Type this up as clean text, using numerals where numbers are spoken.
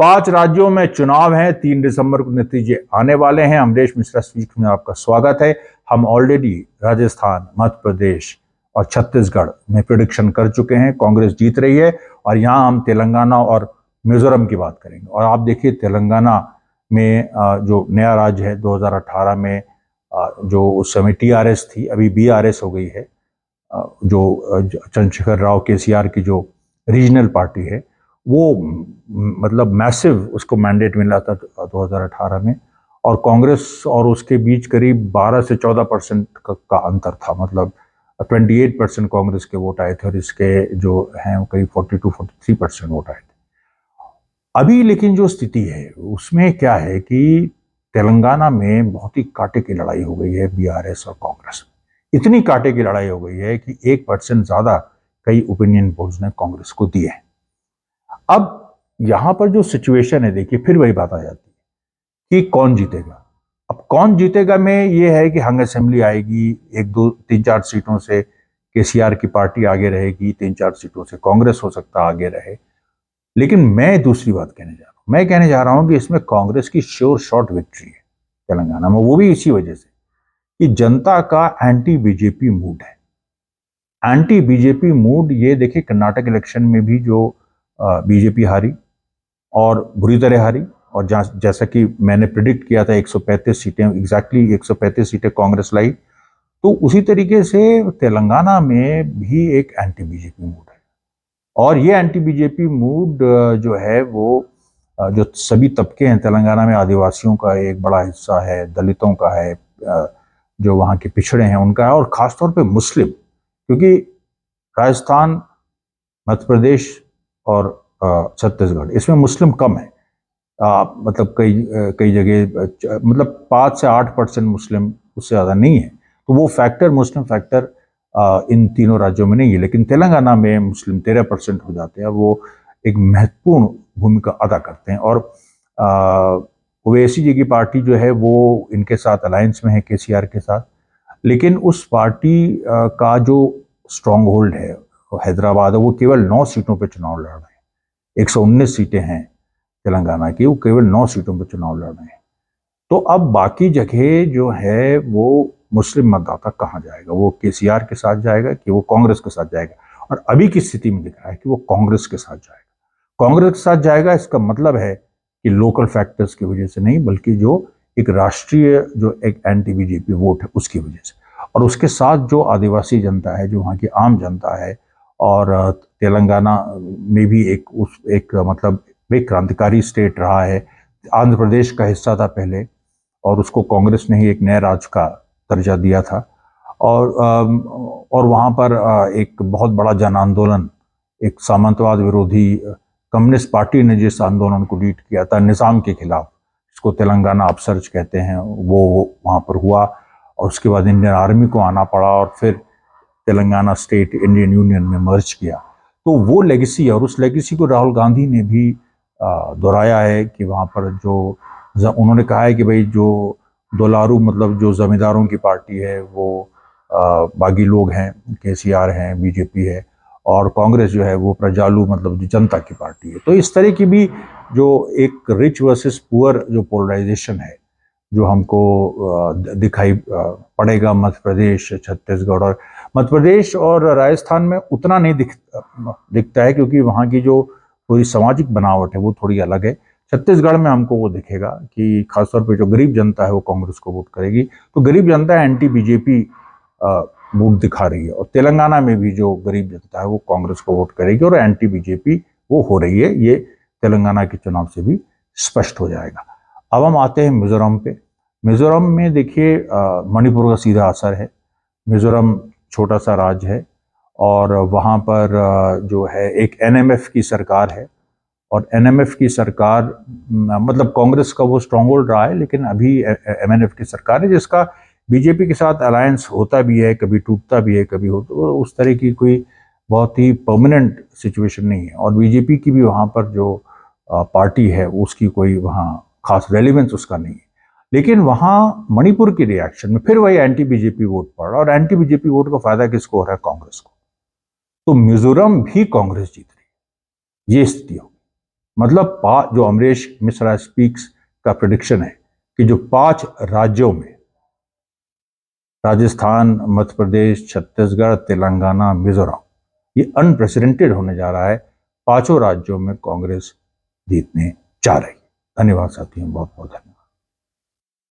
5 राज्यों में चुनाव हैं। 3 दिसंबर को नतीजे आने वाले हैं। अमरीश मिश्रा स्पीच में आपका स्वागत है। हम ऑलरेडी राजस्थान, मध्य प्रदेश और छत्तीसगढ़ में प्रेडिक्शन कर चुके हैं, कांग्रेस जीत रही है। और यहाँ हम तेलंगाना और मिजोरम की बात करेंगे। और आप देखिए तेलंगाना में जो नया राज्य है 2018 में, जो उस समय टीआरएस थी, अभी बीआरएस हो गई है, जो चंद्रशेखर राव केसीआर की जो रीजनल पार्टी है, वो मतलब मैसिव उसको मैंडेट मिला था 2018 में। और कांग्रेस और उसके बीच करीब 12 से 14% का अंतर था। मतलब 28% कांग्रेस के वोट आए थे और इसके जो हैं वो करीब 42-43% वोट आए थे। अभी लेकिन जो स्थिति है उसमें क्या है कि तेलंगाना में बहुत ही कांटे की लड़ाई हो गई है बीआरएस और कांग्रेस। इतनी कांटे की लड़ाई हो गई है कि 1% ज्यादा कई ओपिनियन पोल्स ने कांग्रेस को दिए हैं। अब यहां पर जो सिचुएशन है, देखिए फिर वही बात आ जाती है कि कौन जीतेगा। अब कौन जीतेगा में ये है कि हंग असेंबली आएगी, 1-2-3-4 सीटों से केसीआर की पार्टी आगे रहेगी, 3-4 सीटों से कांग्रेस हो सकता आगे रहे। लेकिन मैं दूसरी बात कहने जा रहा हूं। मैं कहने जा रहा हूं कि इसमें कांग्रेस की श्योर शॉट विक्ट्री है तेलंगाना में। वो भी इसी वजह से कि जनता का एंटी बीजेपी मूड है। एंटी बीजेपी मूड, ये देखिए कर्नाटक इलेक्शन में भी जो बीजेपी हारी और बुरी तरह हारी, और जैसा कि मैंने प्रिडिक्ट किया था 135 सीटें, एग्जैक्टली 135 सीटें कांग्रेस लाई। तो उसी तरीके से तेलंगाना में भी एक एंटी बीजेपी मूड है। और ये एंटी बीजेपी मूड जो है वो जो सभी तबके हैं तेलंगाना में, आदिवासियों का एक बड़ा हिस्सा है, दलितों का है, जो वहाँ के पिछड़े हैं उनका है, और खासतौर पे मुस्लिम, क्योंकि राजस्थान, मध्य प्रदेश और छत्तीसगढ़, इसमें मुस्लिम कम है। मतलब कई जगह मतलब 5 से 8% मुस्लिम, उससे ज़्यादा नहीं है। तो वो फैक्टर, मुस्लिम फैक्टर इन तीनों राज्यों में नहीं है। लेकिन तेलंगाना में मुस्लिम 13% हो जाते हैं। वो एक महत्वपूर्ण भूमिका अदा करते हैं। और ओवैसी जी की पार्टी जो है वो इनके साथ अलायंस में है, केसीआर के साथ। लेकिन उस पार्टी का जो स्ट्रॉन्ग होल्ड है हैदराबाद, वो केवल 9 सीटों पर चुनाव लड़ रहे हैं। 119 सीटें हैं तेलंगाना की, वो केवल 9 सीटों पर चुनाव लड़ रहे हैं। तो अब बाकी जगह जो है वो मुस्लिम मतदाता कहाँ जाएगा? वो केसीआर के साथ जाएगा कि वो कांग्रेस के साथ जाएगा? और अभी की स्थिति में दिख रहा है कि वो कांग्रेस के साथ जाएगा। कांग्रेस के साथ जाएगा, इसका मतलब है कि लोकल फैक्टर्स की वजह से नहीं, बल्कि जो एक राष्ट्रीय जो एक एंटी बीजेपी वोट है उसकी वजह से। और उसके साथ जो आदिवासी जनता है, जो वहाँ की आम जनता है, और तेलंगाना में भी एक मतलब एक क्रांतिकारी स्टेट रहा है। आंध्र प्रदेश का हिस्सा था पहले, और उसको कांग्रेस ने ही एक नए राज्य का दर्जा दिया था। और वहाँ पर एक बहुत बड़ा जन आंदोलन, एक सामंतवाद विरोधी कम्युनिस्ट पार्टी ने जिस आंदोलन को लीड किया था निज़ाम के खिलाफ, इसको तेलंगाना अपसर्ज कहते हैं, वो वहाँ पर हुआ। और उसके बाद इंडियन आर्मी को आना पड़ा और फिर तेलंगाना स्टेट इंडियन यूनियन में मर्ज किया। तो वो लेगेसी है, और उस लेगेसी को राहुल गांधी ने भी दोहराया है कि वहाँ पर जो उन्होंने कहा है कि भाई जो दोलारू, मतलब जो जमींदारों की पार्टी है, वो बागी लोग हैं, केसीआर हैं, बीजेपी है, और कांग्रेस जो है वो प्रजालू, मतलब जो जनता की पार्टी है। तो इस तरह की भी जो एक रिच वर्सेस पुअर जो पोलराइजेशन है, जो हमको दिखाई पड़ेगा मध्य प्रदेश, छत्तीसगढ़। और मध्य प्रदेश और राजस्थान में उतना नहीं दिखता है, क्योंकि वहाँ की जो पूरी सामाजिक बनावट है वो थोड़ी अलग है। छत्तीसगढ़ में हमको वो दिखेगा कि खासतौर पे जो गरीब जनता है वो कांग्रेस को वोट करेगी। तो गरीब जनता एंटी बीजेपी वोट दिखा रही है। और तेलंगाना में भी जो गरीब जनता है वो कांग्रेस को वोट करेगी, और एंटी बीजेपी वो हो रही है। ये तेलंगाना के चुनाव से भी स्पष्ट हो जाएगा। अब हम आते हैं मिजोरम पे। मिजोरम में देखिए मणिपुर का सीधा असर है। मिजोरम छोटा सा राज्य है, और वहाँ पर जो है एक एनएमएफ की सरकार है। और एनएमएफ की सरकार, मतलब कांग्रेस का वो स्ट्रॉन्ग होल्ड रहा है, लेकिन अभी एमएनएफ की सरकार है, जिसका बीजेपी के साथ अलायंस होता भी है, कभी टूटता भी है, कभी हो, तो उस तरह की कोई बहुत ही परमानेंट सिचुएशन नहीं है। और बीजेपी की भी वहाँ पर जो पार्टी है उसकी कोई वहाँ खास रेलिवेंस उसका नहीं है। लेकिन वहाँ मणिपुर की रिएक्शन में फिर वही एंटी बीजेपी वोट पड़ा, और एंटी बीजेपी वोट का फायदा किसको हो रहा है? कांग्रेस को। तो मिजोरम भी कांग्रेस जीत रही है, ये स्थिति हो। मतलब जो अमरीश मिश्रा स्पीक्स का प्रेडिक्शन है कि जो 5 राज्यों में, राजस्थान, मध्य प्रदेश, छत्तीसगढ़, तेलंगाना, मिजोरम, ये अनप्रेसिडेंटेड होने जा रहा है। 5 राज्यों में कांग्रेस जीतने जा रही है। धन्यवाद साथियों, बहुत बहुत धन्यवाद।